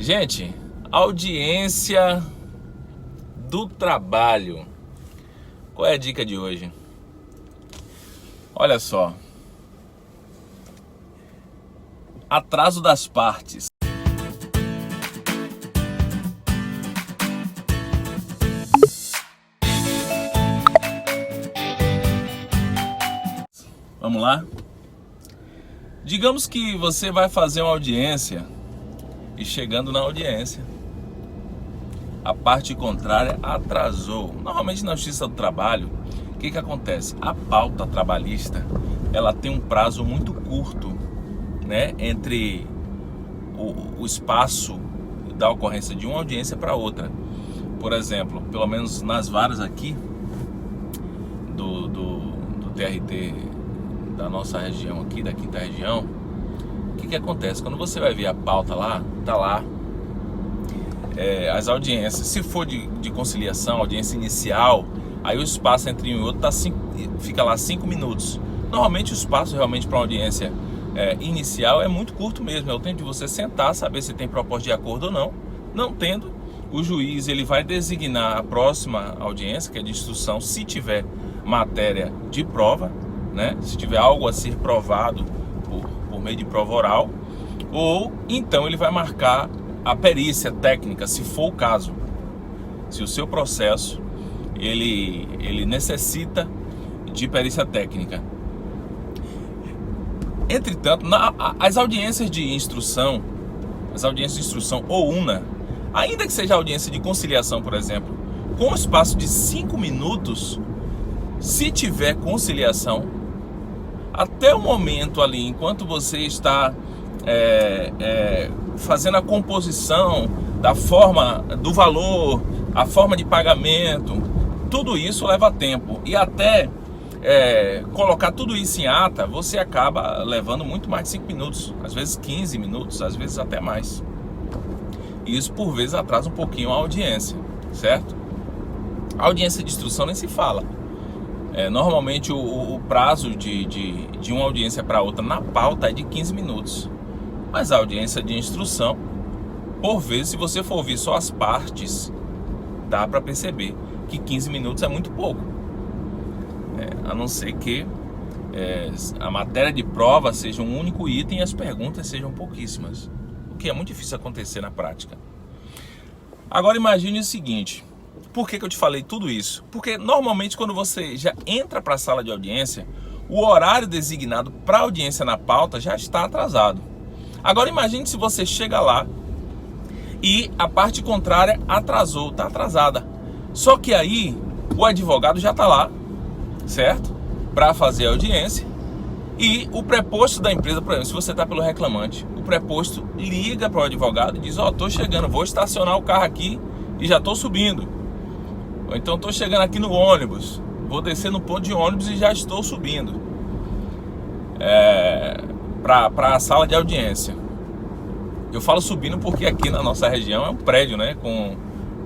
Gente, audiência do trabalho. Qual é a dica de hoje? Olha só. Atraso das partes. Vamos lá? Digamos que você vai fazer uma audiência e chegando na audiência, a parte contrária atrasou. Normalmente na Justiça do Trabalho, o que acontece? A pauta trabalhista, ela tem um prazo muito curto, né, entre o espaço da ocorrência de uma audiência para outra. Por exemplo, pelo menos nas varas aqui do TRT da nossa região aqui, da quinta região, o que acontece? Quando você vai ver a pauta lá, tá lá as audiências. Se for de conciliação, audiência inicial, aí o espaço entre um e outro fica lá 5 minutos. Normalmente o espaço realmente para uma audiência inicial é muito curto mesmo, é o tempo de você sentar, saber se tem proposta de acordo ou não. Não tendo, o juiz ele vai designar a próxima audiência, que é de instrução, se tiver matéria de prova, né? Se tiver algo a ser provado por meio de prova oral, ou então ele vai marcar a perícia técnica, se for o caso. Se o seu processo ele necessita de perícia técnica. Entretanto, as audiências de instrução, ou una, ainda que seja audiência de conciliação, por exemplo, com um espaço de 5 minutos, se tiver conciliação, até o momento ali, enquanto você está fazendo a composição da forma, do valor, a forma de pagamento, tudo isso leva tempo. E até colocar tudo isso em ata, você acaba levando muito mais de 5 minutos, às vezes 15 minutos, às vezes até mais. E isso por vezes atrasa um pouquinho a audiência, certo? A audiência de instrução nem se fala. Normalmente o prazo de uma audiência para outra na pauta é de 15 minutos. Mas a audiência de instrução, por vezes, se você for ouvir só as partes, dá para perceber que 15 minutos é muito pouco. A não ser que a matéria de prova seja um único item e as perguntas sejam pouquíssimas, o que é muito difícil acontecer na prática. Agora imagine o seguinte: por que eu te falei tudo isso? Porque normalmente quando você já entra para a sala de audiência, o horário designado para audiência na pauta já está atrasado. Agora imagine se você chega lá e a parte contrária atrasou, está atrasada. Só que aí o advogado já está lá, certo? Para fazer a audiência. E o preposto da empresa, por exemplo, se você está pelo reclamante, o preposto liga para o advogado e diz: ó, estou chegando, vou estacionar o carro aqui e já estou subindo. Ou então estou chegando aqui no ônibus, vou descer no ponto de ônibus e já estou subindo para a sala de audiência. Eu falo subindo porque aqui na nossa região é um prédio, né,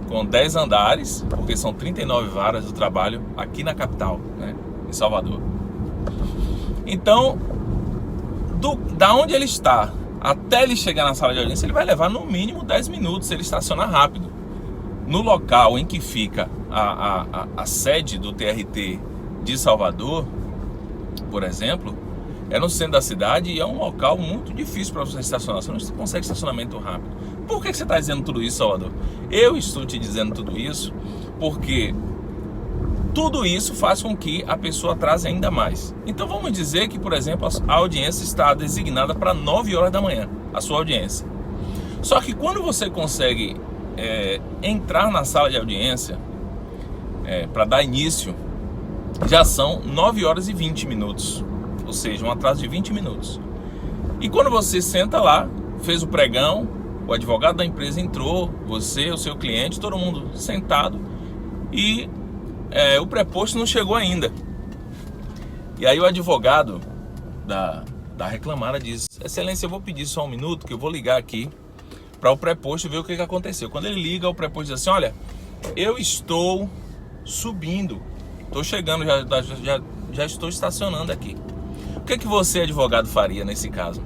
com 10 andares, porque são 39 varas do trabalho aqui na capital, né, em Salvador. Então, da onde ele está até ele chegar na sala de audiência, ele vai levar no mínimo 10 minutos se ele estacionar rápido. No local em que fica a sede do TRT de Salvador, por exemplo, é no centro da cidade e é um local muito difícil para você estacionar. Você não consegue estacionamento rápido. Por que você está dizendo tudo isso, Salvador? Eu estou te dizendo tudo isso porque tudo isso faz com que a pessoa atrase ainda mais. Então vamos dizer que, por exemplo, a audiência está designada para 9 horas da manhã, a sua audiência. Só que quando você consegue entrar na sala de audiência para dar início, já são 9 horas e 20 minutos. Ou seja, um atraso de 20 minutos. E quando você senta lá, fez o pregão, o advogado da empresa entrou, você, o seu cliente, todo mundo sentado, e o preposto não chegou ainda. E aí o advogado da reclamada diz: excelência, eu vou pedir só um minuto, que eu vou ligar aqui para o preposto ver o que aconteceu. Quando ele liga, o preposto diz assim: olha, eu estou subindo, estou chegando, já estou estacionando aqui. O que você, advogado, faria nesse caso?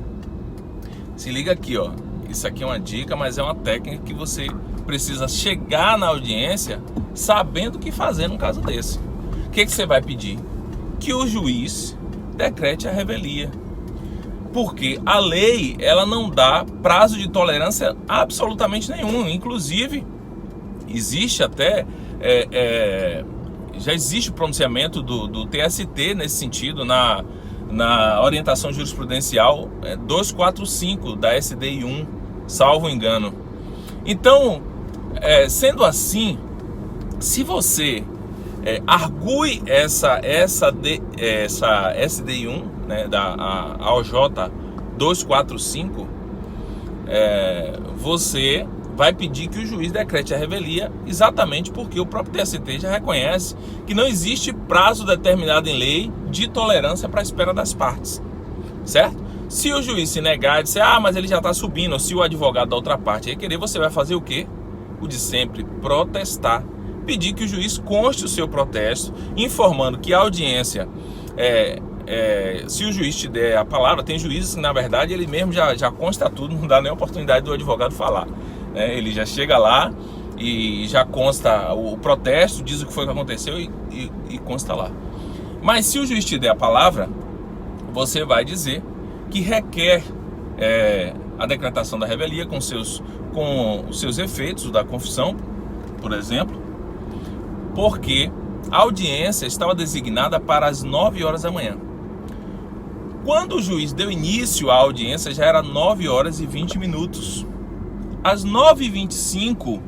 Se liga aqui, ó. isso aqui é uma dica, mas é uma técnica que você precisa chegar na audiência sabendo o que fazer num caso desse. O que você vai pedir? Que o juiz decrete a revelia. Porque a lei, ela não dá prazo de tolerância absolutamente nenhum. Inclusive, existe até... já existe o pronunciamento do TST nesse sentido, na orientação jurisprudencial 245 da SDI 1, salvo engano. Então, sendo assim, se você argue essa SDI 1, né, da AOJ 245, você vai pedir que o juiz decrete a revelia, exatamente porque o próprio TST já reconhece que não existe prazo determinado em lei de tolerância para a espera das partes, certo? Se o juiz se negar e disser, mas ele já está subindo, ou se o advogado da outra parte requerer, você vai fazer o quê? O de sempre, protestar. Pedir que o juiz conste o seu protesto, informando que a audiência, se o juiz te der a palavra, tem juízes que na verdade ele mesmo já consta tudo, não dá nem a oportunidade do advogado falar. Ele já chega lá e já consta o protesto, diz o que foi que aconteceu e consta lá. Mas se o juiz te der a palavra, você vai dizer que requer a decretação da revelia com os seus efeitos da confissão, por exemplo, porque a audiência estava designada para as 9 horas da manhã. Quando o juiz deu início à audiência, já era 9 horas e 20 minutos. Às 9h25,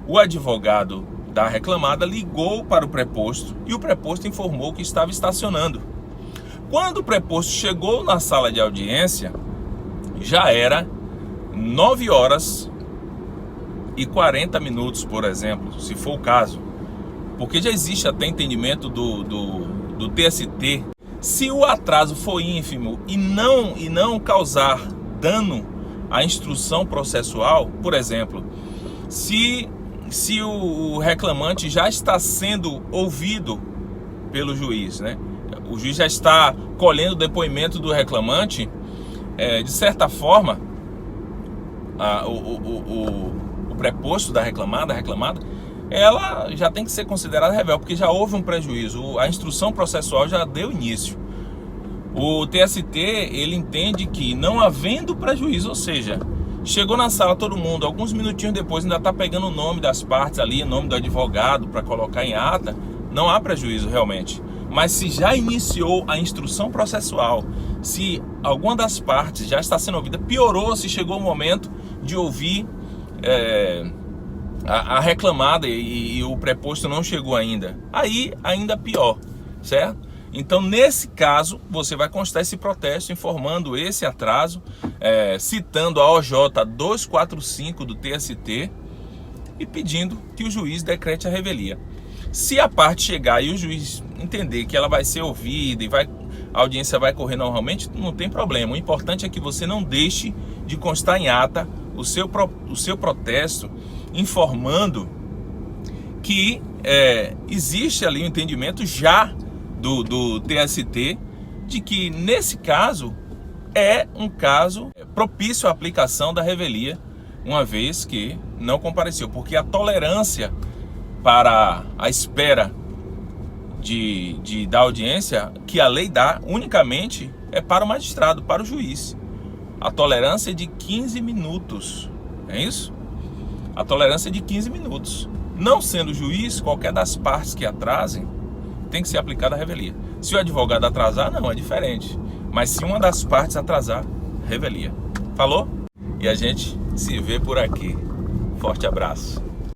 o advogado da reclamada ligou para o preposto e o preposto informou que estava estacionando. Quando o preposto chegou na sala de audiência, já era 9 horas e 40 minutos, por exemplo, se for o caso. Porque já existe até entendimento do TST. Se o atraso for ínfimo e não causar dano à instrução processual, por exemplo, se o reclamante já está sendo ouvido pelo juiz, né? O juiz já está colhendo o depoimento do reclamante, de certa forma, o preposto da reclamada, ela já tem que ser considerada revel, porque já houve um prejuízo, a instrução processual já deu início. O TST, ele entende que não havendo prejuízo, ou seja, chegou na sala todo mundo, alguns minutinhos depois ainda está pegando o nome das partes ali, o nome do advogado para colocar em ata, não há prejuízo realmente. Mas se já iniciou a instrução processual, se alguma das partes já está sendo ouvida, piorou se chegou o momento de ouvir a reclamada e o preposto não chegou ainda, aí ainda pior, certo? Então, nesse caso, você vai constar esse protesto informando esse atraso, citando a OJ 245 do TST e pedindo que o juiz decrete a revelia. Se a parte chegar e o juiz entender que ela vai ser ouvida e a audiência vai correr normalmente, não tem problema. O importante é que você não deixe de constar em ata o seu protesto, informando que existe ali um entendimento já do TST de que nesse caso é um caso propício à aplicação da revelia, uma vez que não compareceu, porque a tolerância para a espera da audiência que a lei dá unicamente é para o magistrado, para o juiz. A tolerância é de 15 minutos, é isso? A tolerância é de 15 minutos. Não sendo juiz, qualquer das partes que atrasem, tem que ser aplicada a revelia. Se o advogado atrasar, não, é diferente. Mas se uma das partes atrasar, revelia. Falou? E a gente se vê por aqui. Forte abraço.